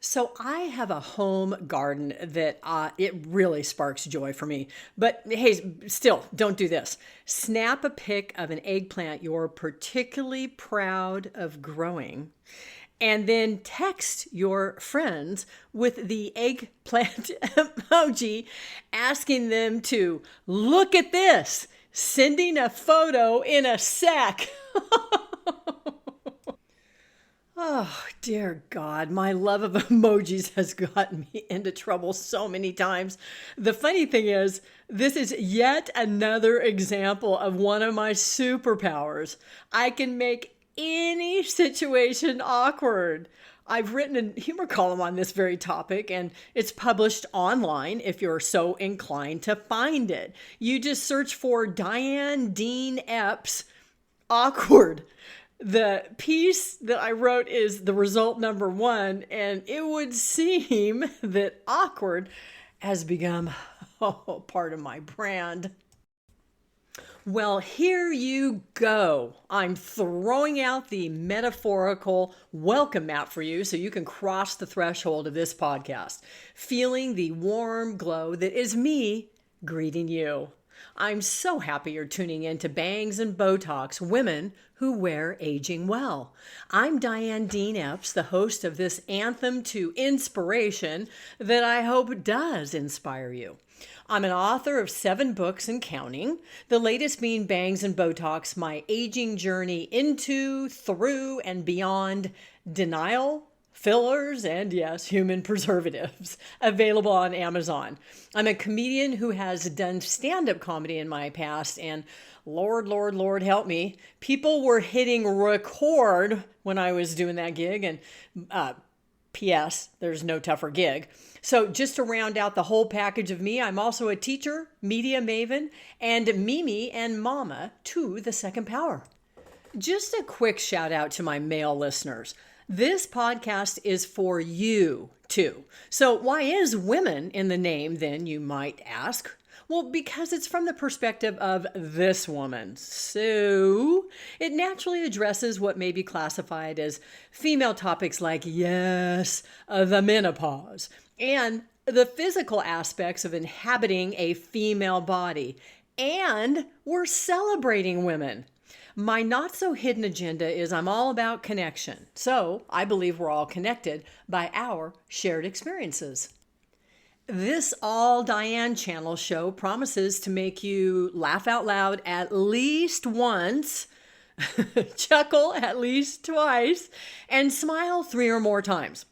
So I have a home garden that it really sparks joy for me. But hey, still, don't do this. Snap a pic of an eggplant you're particularly proud of growing, and then text your friends with the eggplant emoji, asking them to look at this, sending a photo in a sack. Oh, dear God, my love of emojis has gotten me into trouble so many times. The funny thing is, this is yet another example of one of my superpowers. I can make any situation awkward. I've written a humor column on this very topic, and it's published online if you're so inclined to find it. You just search for Diane Dean-Epps awkward. The piece that I wrote is the result number one, and it would seem that awkward has become part of my brand. Well, here you go. I'm throwing out the metaphorical welcome mat for you so you can cross the threshold of this podcast, feeling the warm glow that is me greeting you. I'm so happy you're tuning in to Bangs and Botox, Women Who Wear Aging Well. I'm Diane Dean-Epps, the host of this anthem to inspiration that I hope does inspire you. I'm an author of 7 books and counting, the latest being Bangs and Botox, My Aging Journey Into, Through, and Beyond Denial, Fillers, and yes, human preservatives, available on Amazon. I'm a comedian who has done stand-up comedy in my past, and Lord help me, people were hitting record when I was doing that gig, and P.S., there's no tougher gig. So just to round out the whole package of me, I'm also a teacher, media maven, and Mimi and Mama to the second power. Just a quick shout out to my male listeners. This podcast is for you too. So why is women in the name then, you might ask? Well, because it's from the perspective of this woman. So it naturally addresses what may be classified as female topics like, yes, the menopause, and the physical aspects of inhabiting a female body. And we're celebrating women. My not so hidden agenda is I'm all about connection. So I believe we're all connected by our shared experiences. This All Diane Channel show promises to make you laugh out loud at least once, chuckle at least twice, and smile 3 or more times.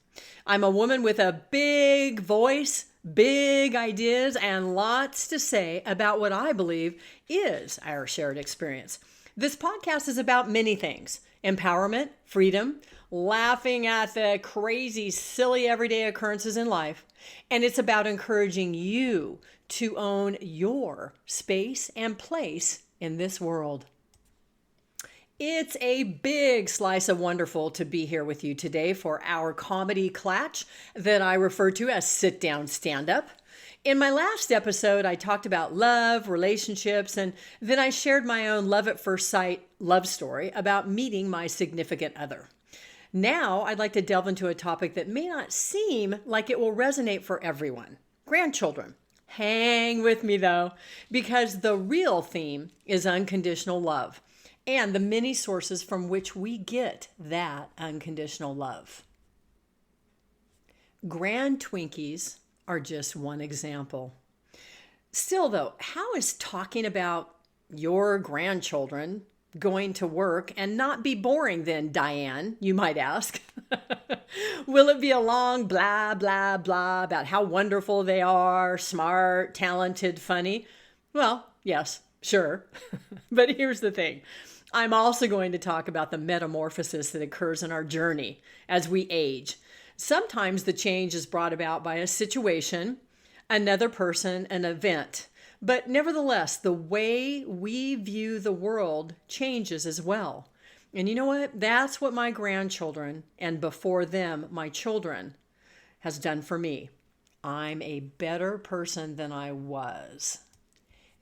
I'm a woman with a big voice, big ideas, and lots to say about what I believe is our shared experience. This podcast is about many things: empowerment, freedom, laughing at the crazy, silly, everyday occurrences in life. And it's about encouraging you to own your space and place in this world. It's a big slice of wonderful to be here with you today for our comedy clatch that I refer to as sit down stand up. In my last episode, I talked about love, relationships, and then I shared my own love at first sight love story about meeting my significant other. Now, I'd like to delve into a topic that may not seem like it will resonate for everyone: grandchildren. Hang with me though, because the real theme is unconditional love and the many sources from which we get that unconditional love. Grandtwinkies are just one example. Still though, how is talking about your grandchildren going to work and not be boring then, Diane, you might ask? Will it be a long blah, blah, blah about how wonderful they are, smart, talented, funny? Well, yes, sure. But here's the thing. I'm also going to talk about the metamorphosis that occurs in our journey as we age. Sometimes the change is brought about by a situation, another person, an event. But nevertheless, the way we view the world changes as well. And you know what? That's what my grandchildren, and before them, my children, has done for me. I'm a better person than I was.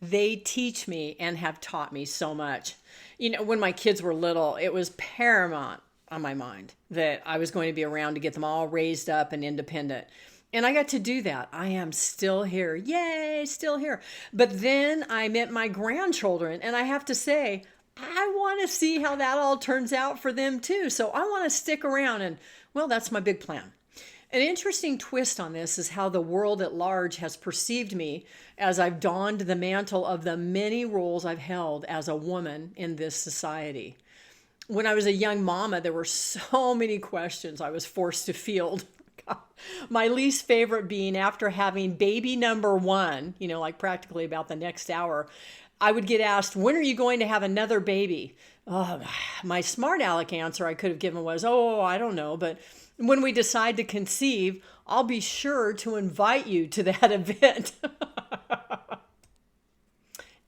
They teach me and have taught me so much. You know, when my kids were little, it was paramount. on my mind, that I was going to be around to get them all raised up and independent. And I got to do that. I am still here. Yay, still here. But then I met my grandchildren, and I have to say, I want to see how that all turns out for them too. So I want to stick around, and well, that's my big plan. An interesting twist on this is how the world at large has perceived me as I've donned the mantle of the many roles I've held as a woman in this society. When I was a young mama, there were so many questions I was forced to field. My least favorite being after having baby number one, like practically about the next hour, I would get asked, when are you going to have another baby? Oh, my smart aleck answer I could have given was, oh, I don't know. But when we decide to conceive, I'll be sure to invite you to that event.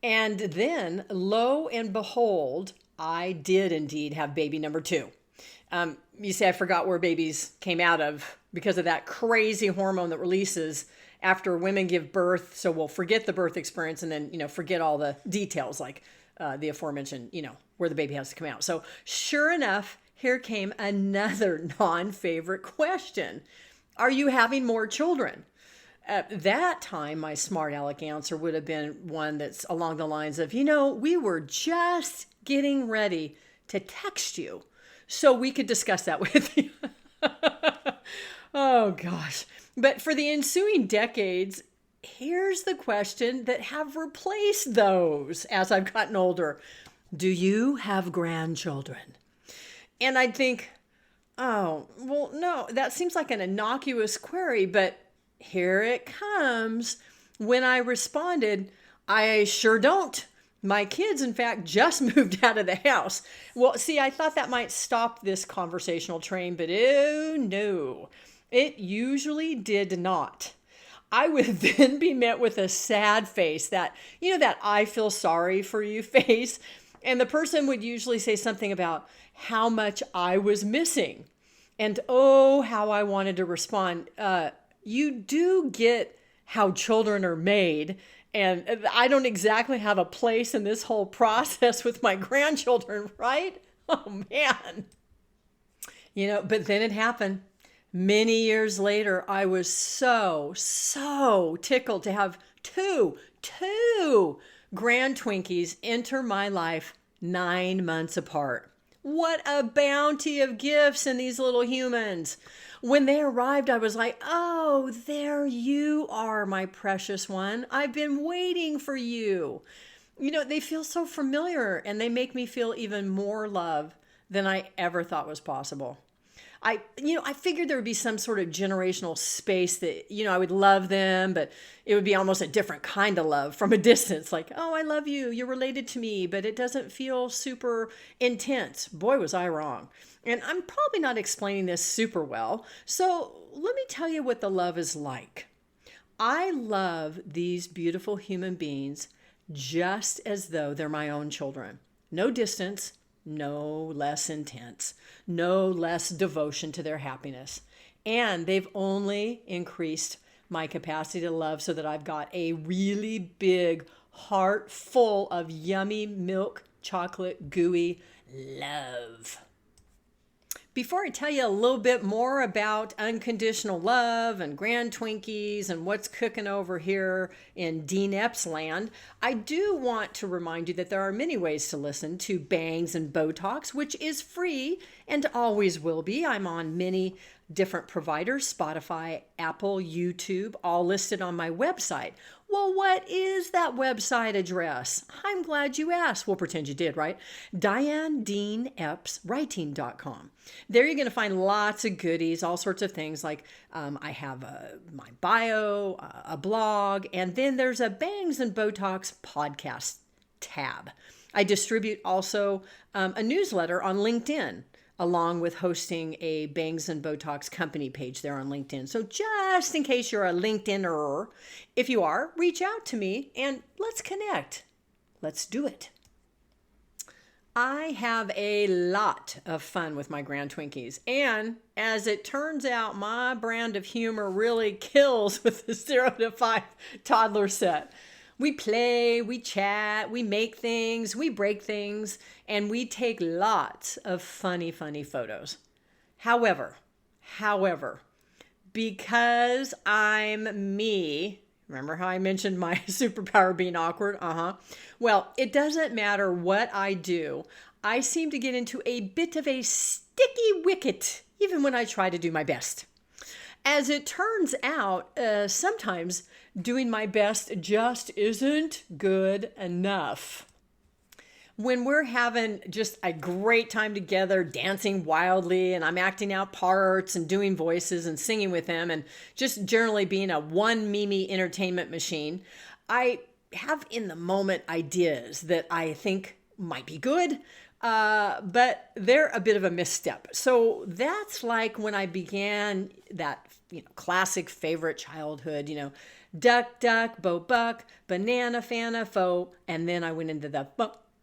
And then, lo and behold, I did indeed have baby number two. You say I forgot where babies came out of because of that crazy hormone that releases after women give birth. So we'll forget the birth experience and then, forget all the details like the aforementioned, where the baby has to come out. So sure enough, here came another non-favorite question. Are you having more children? At that time, my smart aleck answer would have been one that's along the lines of, we were just getting ready to text you so we could discuss that with you. Oh, gosh. But for the ensuing decades, here's the question that have replaced those as I've gotten older. Do you have grandchildren? And I'd think, oh, well, no, that seems like an innocuous query, but here it comes. When I responded, I sure don't. My kids, in fact, just moved out of the house. Well, see, I thought that might stop this conversational train, but oh no, it usually did not. I would then be met with a sad face, that I feel sorry for you face. And the person would usually say something about how much I was missing. And oh, how I wanted to respond. You do get how children are made. And I don't exactly have a place in this whole process with my grandchildren, right? Oh, man. But then it happened. Many years later, I was so tickled to have two Grandtwinkies enter my life 9 months apart. What a bounty of gifts in these little humans. When they arrived, I was like, oh, there you are, my precious one. I've been waiting for you. They feel so familiar, and they make me feel even more love than I ever thought was possible. I figured there would be some sort of generational space that, I would love them, but it would be almost a different kind of love from a distance. Like, oh, I love you. You're related to me, but it doesn't feel super intense. Boy, was I wrong. And I'm probably not explaining this super well. So let me tell you what the love is like. I love these beautiful human beings just as though they're my own children. No distance. No less intense, no less devotion to their happiness. And they've only increased my capacity to love so that I've got a really big heart full of yummy milk, chocolate, gooey love. Before I tell you a little bit more about unconditional love and Grandtwinkies and what's cooking over here in Dean-Epps land, I do want to remind you that there are many ways to listen to Bangs and Botox, which is free and always will be. I'm on many different providers, Spotify, Apple, YouTube, all listed on my website. Well, what is that website address? I'm glad you asked. We'll pretend you did, right? Diane Dean-Epps writing.com. There you're going to find lots of goodies, all sorts of things like I have my bio, a blog, and then there's a Bangs and Botox podcast tab. I distribute also a newsletter on LinkedIn, along with hosting a Bangs and Botox company page there on LinkedIn. So just in case you're a LinkedIner, if you are, reach out to me and let's connect. Let's do it. I have a lot of fun with my Grandtwinkies. And as it turns out, my brand of humor really kills with the 0 to 5 toddler set. We play, we chat, we make things, we break things, and we take lots of funny, funny photos. However, because I'm me, remember how I mentioned my superpower being awkward? Well, it doesn't matter what I do. I seem to get into a bit of a sticky wicket, even when I try to do my best. As it turns out, sometimes doing my best just isn't good enough. When we're having just a great time together, dancing wildly, and I'm acting out parts and doing voices and singing with them and just generally being a one Mimi entertainment machine, I have in the moment ideas that I think might be good, but they're a bit of a misstep. So that's like when I began that classic favorite childhood, duck, duck, bo, buck, banana, fana, fo, and then I went into the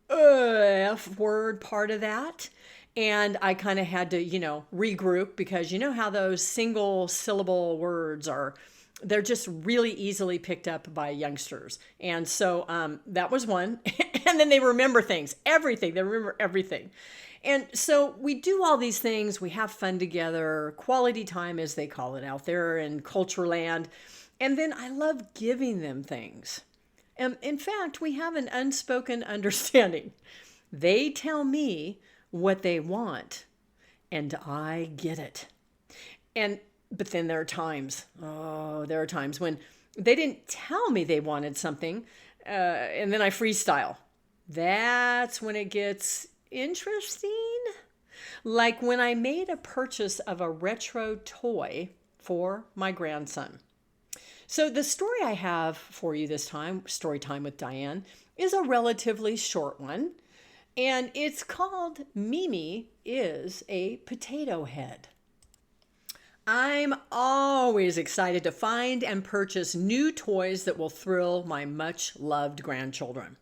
F word part of that. And I kind of had to, regroup because you know how those single syllable words they're just really easily picked up by youngsters. And so that was one. And then they remember things, everything. They remember everything. And so we do all these things. We have fun together, quality time, as they call it out there in culture land. And then I love giving them things. In fact, we have an unspoken understanding. They tell me what they want, and I get it. But then there are times when they didn't tell me they wanted something, and then I freestyle. That's when it gets interesting. Like when I made a purchase of a retro toy for my grandson. So the story I have for you this time, Storytime with Diane, is a relatively short one. And it's called Mimi is a Potato Head. I'm always excited to find and purchase new toys that will thrill my much loved grandchildren.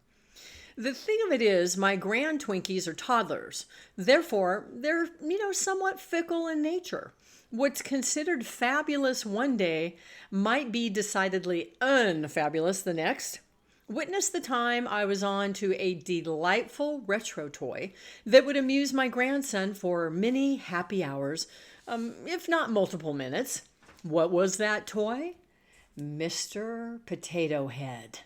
The thing of it is, my Grandtwinkies are toddlers. Therefore, they're, somewhat fickle in nature. What's considered fabulous one day might be decidedly unfabulous the next. Witness the time I was on to a delightful retro toy that would amuse my grandson for many happy hours, if not multiple minutes. What was that toy? Mr. Potato Head.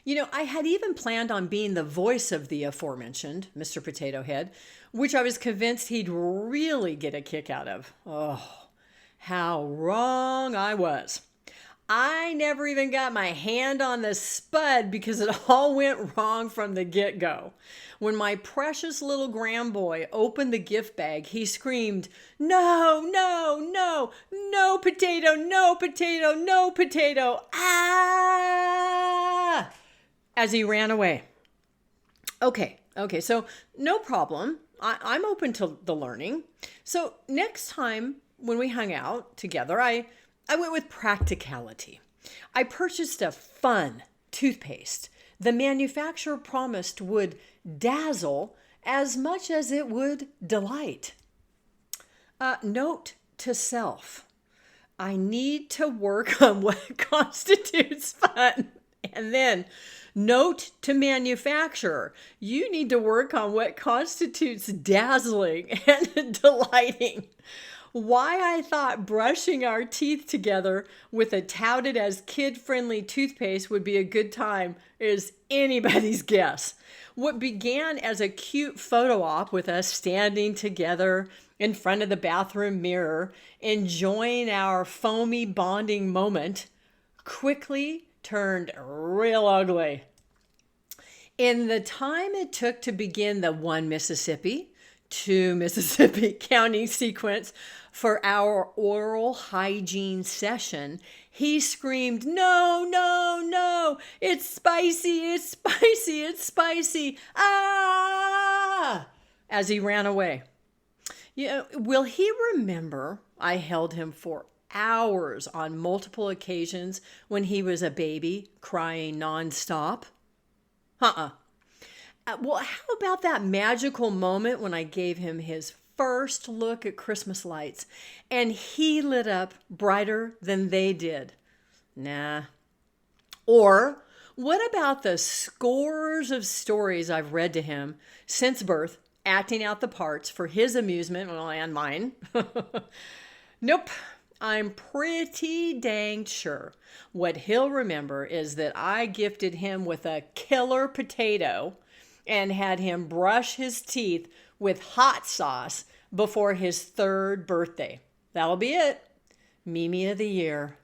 I had even planned on being the voice of the aforementioned Mr. Potato Head, which I was convinced he'd really get a kick out of. Oh, how wrong I was. I never even got my hand on the spud because it all went wrong from the get-go. When my precious little grandboy opened the gift bag, he screamed, "No, no, no, no potato, no potato, no potato, ah!" as he ran away. Okay, so no problem. I'm open to the learning. So next time when we hung out together, I went with practicality. I purchased a fun toothpaste the manufacturer promised would dazzle as much as it would delight. Note to self, I need to work on what constitutes fun. And then, note to manufacturer, you need to work on what constitutes dazzling and delighting. Why I thought brushing our teeth together with a touted as kid-friendly toothpaste would be a good time is anybody's guess. What began as a cute photo op with us standing together in front of the bathroom mirror, enjoying our foamy bonding moment, quickly turned real ugly. In the time it took to begin the 1 Mississippi, 2 Mississippi counting sequence for our oral hygiene session, he screamed, "No, no, no, it's spicy, it's spicy, it's spicy, ah!" as he ran away. Will he remember I held him for hours on multiple occasions when he was a baby, crying nonstop? Well, how about that magical moment when I gave him his first look at Christmas lights and he lit up brighter than they did? Nah. Or What about the scores of stories I've read to him since birth, acting out the parts for his amusement, well, and mine? Nope. I'm pretty dang sure what he'll remember is that I gifted him with a killer potato and had him brush his teeth with hot sauce before his 3rd birthday. That'll be it. Mimi of the year.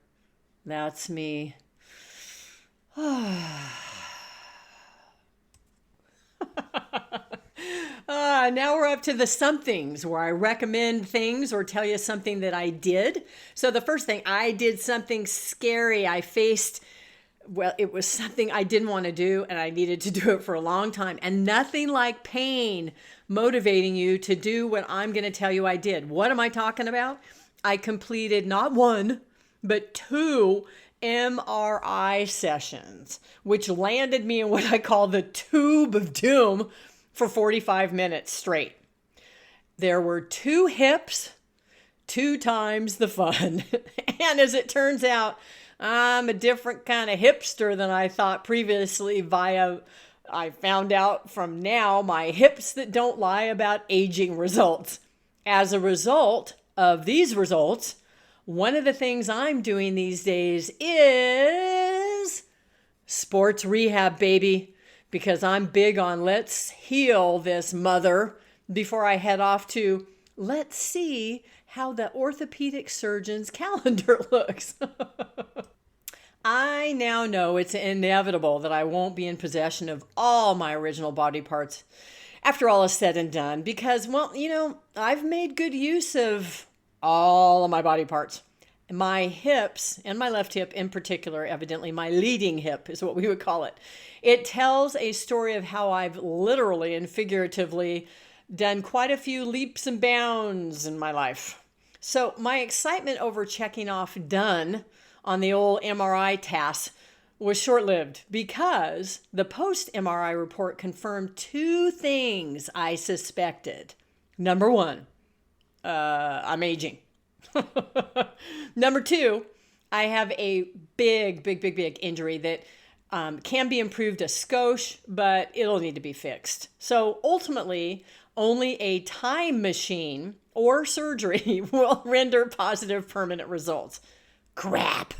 That's me. Now we're up to the somethings where I recommend things or tell you something that I did. So the first thing, I did something scary. It was something I didn't want to do and I needed to do it for a long time. And nothing like pain motivating you to do what I'm going to tell you I did. What am I talking about? I completed not 1, but 2 MRI sessions, which landed me in what I call the tube of doom for 45 minutes straight. There were 2 hips, 2 times the fun. And as it turns out, I'm a different kind of hipster than I thought previously I found out from now my hips that don't lie about aging results. As a result of these results, one of the things I'm doing these days is sports rehab, baby, because I'm big on let's heal this mother before I head off to let's see how the orthopedic surgeon's calendar looks. I now know it's inevitable that I won't be in possession of all my original body parts after all is said and done because, well, I've made good use of all of my body parts. My hips, and my left hip in particular, evidently my leading hip is what we would call it. It tells a story of how I've literally and figuratively done quite a few leaps and bounds in my life. So my excitement over checking off done on the old MRI task was short-lived because the post-MRI report confirmed 2 things I suspected. Number 1, I'm aging. Number 2, I have a big injury that can be improved a skosh, but it'll need to be fixed. So ultimately, only a time machine or surgery will render positive permanent results. Crap.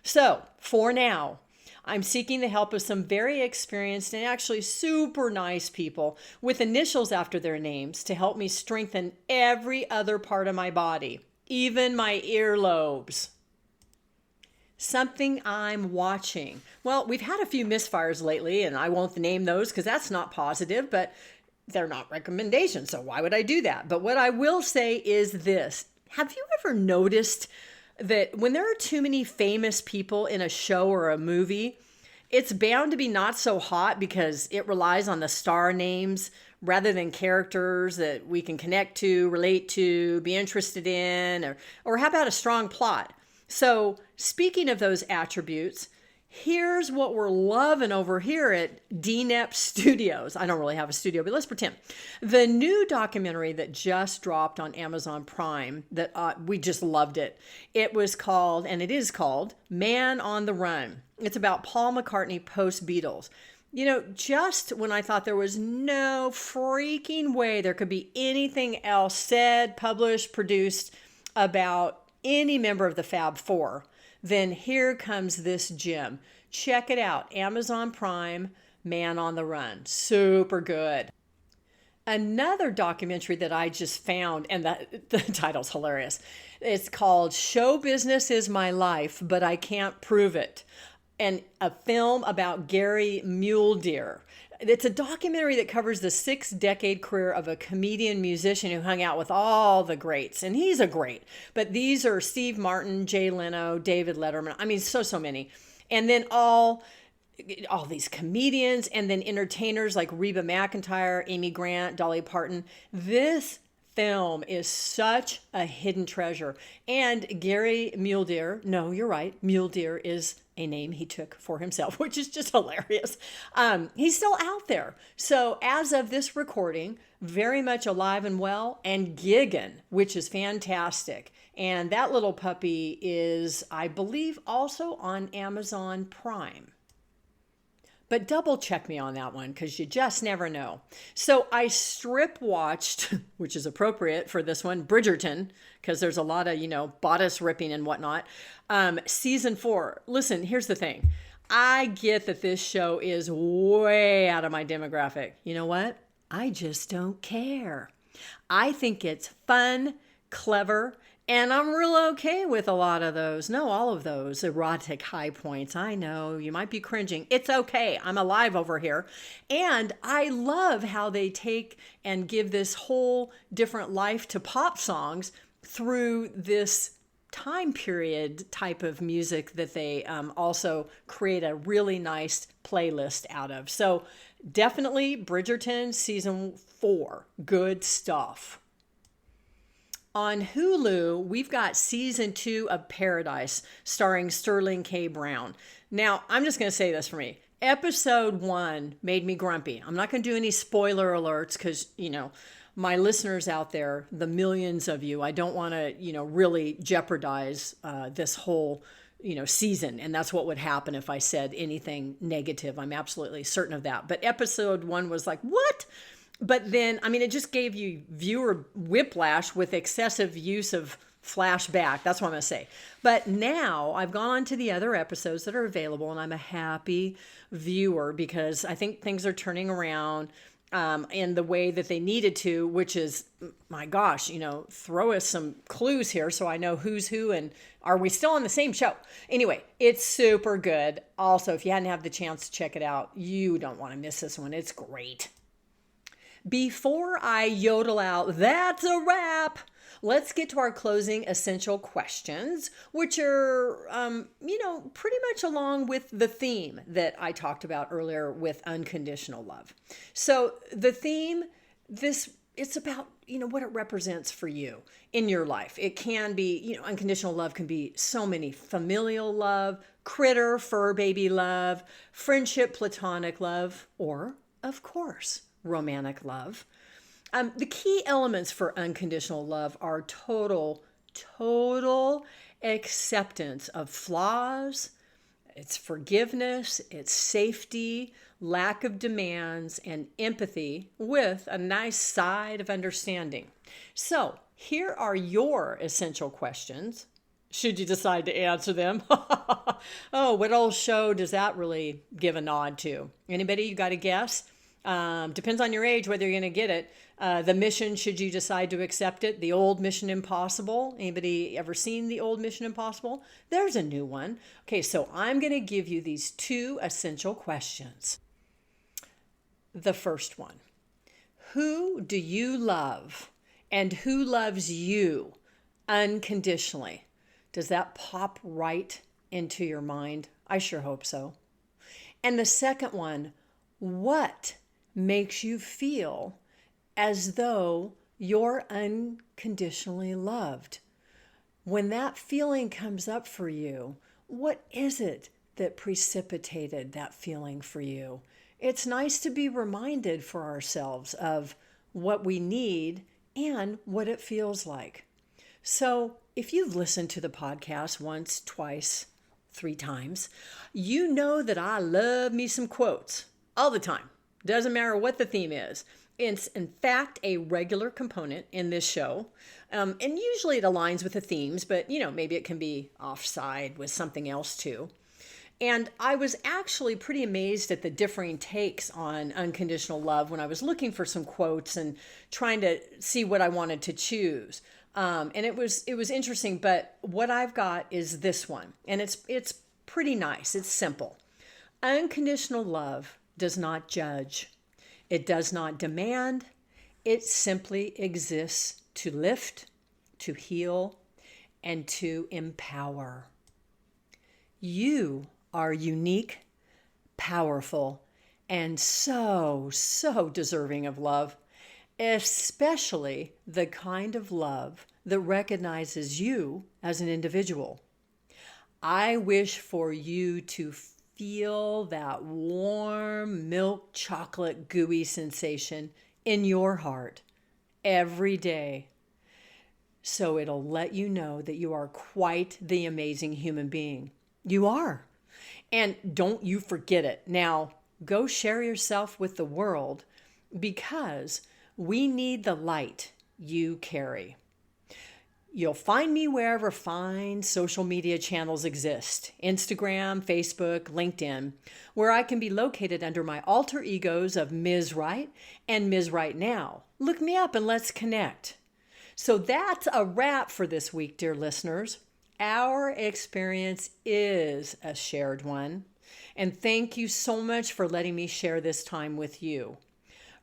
So for now, I'm seeking the help of some very experienced and actually super nice people with initials after their names to help me strengthen every other part of my body, even my earlobes. Something I'm watching. Well, we've had a few misfires lately, and I won't name those because that's not positive, but they're not recommendations, so why would I do that? But what I will say is this. Have you ever noticed that when there are too many famous people in a show or a movie, it's bound to be not so hot because it relies on the star names rather than characters that we can connect to, relate to, be interested in, or how about a strong plot? So speaking of those attributes, here's what we're loving over here at Dean-Epps Studios. I don't really have a studio, but let's pretend. The new documentary that just dropped on Amazon Prime that we just loved it. It was called, and it is called, Man on the Run. It's about Paul McCartney post-Beatles. Just when I thought there was no freaking way there could be anything else said, published, produced about any member of the Fab Four, then here comes this gem. Check it out. Amazon Prime, Man on the Run. Super good. Another documentary that I just found, and the title's hilarious. It's called Show Business is My Life, But I Can't Prove It. And a film about Gary Mule Deer. It's a documentary that covers the 6-decade career of a comedian musician who hung out with all the greats. And he's a great. But these are Steve Martin, Jay Leno, David Letterman. I mean, so many. And then all these comedians and then entertainers like Reba McEntire, Amy Grant, Dolly Parton. This film is such a hidden treasure. And Gary Mule Deer, no, you're right, Mule Deer is a name he took for himself, which is just hilarious. He's still out there. So as of this recording, very much alive and well and gigging, which is fantastic. And that little puppy is, I believe, also on Amazon Prime. But double check me on that one because you just never know. So I strip watched, which is appropriate for this one, Bridgerton, because there's a lot of, bodice ripping and whatnot. Season 4. Listen, here's the thing. I get that this show is way out of my demographic. You know what? I just don't care. I think it's fun, clever, and I'm real okay with a lot of those. No, all of those erotic high points. I know you might be cringing. It's okay. I'm alive over here. And I love how they take and give this whole different life to pop songs through this time period type of music that they also create a really nice playlist out of. So definitely Bridgerton season 4. Good stuff. On Hulu, we've got season 2 of Paradise starring Sterling K. Brown. Now, I'm just going to say this for me. Episode 1 made me grumpy. I'm not going to do any spoiler alerts because, my listeners out there, the millions of you, I don't want to, really jeopardize this whole, season. And that's what would happen if I said anything negative. I'm absolutely certain of that. But episode 1 was like, what? But then, it just gave you viewer whiplash with excessive use of flashback. That's what I'm going to say. But now I've gone on to the other episodes that are available, and I'm a happy viewer because I think things are turning around in the way that they needed to, which is, my gosh, throw us some clues here so I know who's who and are we still on the same show? Anyway, it's super good. Also, if you hadn't had the chance to check it out, you don't want to miss this one. It's great. Before I yodel out, that's a wrap, let's get to our closing essential questions, which are, pretty much along with the theme that I talked about earlier with unconditional love. So the theme, it's about, what it represents for you in your life. It can be, unconditional love can be so many: familial love, critter, fur baby love, friendship, platonic love, or, of course, romantic love. The key elements for unconditional love are total acceptance of flaws, it's forgiveness, it's safety, lack of demands, and empathy with a nice side of understanding. So here are your essential questions, should you decide to answer them. Oh, what old show does that really give a nod to? Anybody, you got a guess? Depends on your age whether you're going to get it. The Mission, should you decide to accept it. The old Mission Impossible. Anybody ever seen the old Mission Impossible? There's a new one. Okay, so I'm going to give you these 2 essential questions. The first one: who do you love and who loves you unconditionally? Does that pop right into your mind? I sure hope so. And the second one: what makes you feel as though you're unconditionally loved? When that feeling comes up for you, what is it that precipitated that feeling for you? It's nice to be reminded for ourselves of what we need and what it feels like. So if you've listened to the podcast once, twice, 3 times, you know that I love me some quotes all the time. Doesn't matter what the theme is. It's, in fact, a regular component in this show. And usually it aligns with the themes, but, maybe it can be offside with something else too. And I was actually pretty amazed at the differing takes on unconditional love when I was looking for some quotes and trying to see what I wanted to choose. And it was interesting, but what I've got is this one, and it's pretty nice. It's simple. Unconditional love does not judge. It does not demand. It simply exists to lift, to heal, and to empower. You are unique, powerful, and so deserving of love, especially the kind of love that recognizes you as an individual. I wish for you to feel that warm milk chocolate gooey sensation in your heart every day, so it'll let you know that you are quite the amazing human being. You are. And don't you forget it. Now, go share yourself with the world because we need the light you carry. You'll find me wherever fine social media channels exist: Instagram, Facebook, LinkedIn, where I can be located under my alter egos of Ms. Right and Ms. Right Now. Look me up and let's connect. So that's a wrap for this week, dear listeners. Our experience is a shared one. And thank you so much for letting me share this time with you.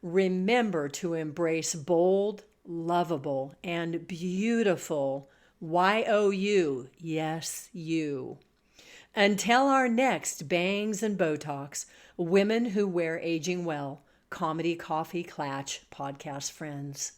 Remember to embrace bold, lovable, and beautiful YOU. Yes, you. Until our next Bangs and Botox, Women Who Wear Aging Well, Comedy Coffee Clatch podcast friends.